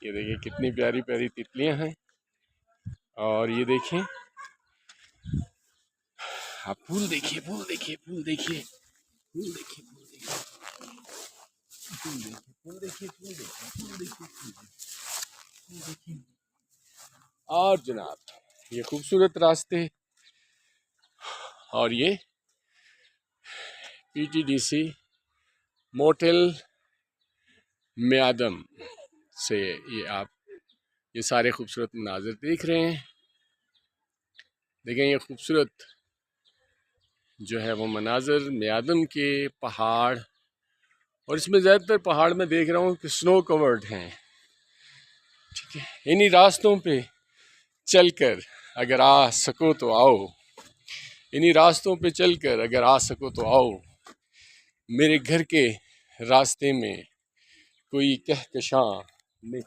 ये देखिए कितनी प्यारी प्यारी तितलियां हैं। और ये देखिए, आप फूल देखिए, फूल देखिए, फूल देखिए, फूल देखिए, फूल देखिए, फूल देखिए, फूल देखिए, फूल देखिए, फूल देखिए, फूल देखिए। और जनाब, ये खूबसूरत रास्ते और ये पीटीडीसी मोटेल म्यादम से ये आप ये सारे खूबसूरत मनाज़र देख रहे हैं। देखें ये खूबसूरत जो है वो मनाज़र म्यादम के पहाड़, और इसमें ज़्यादातर पहाड़ मैं देख रहा हूँ कि स्नो कवर्ड हैं। ठीक है, इन्हीं रास्तों पे चलकर अगर आ सको तो आओ, इन्हीं रास्तों पे चलकर अगर आ सको तो आओ। मेरे घर के रास्ते में कोई कहकशां नहीं।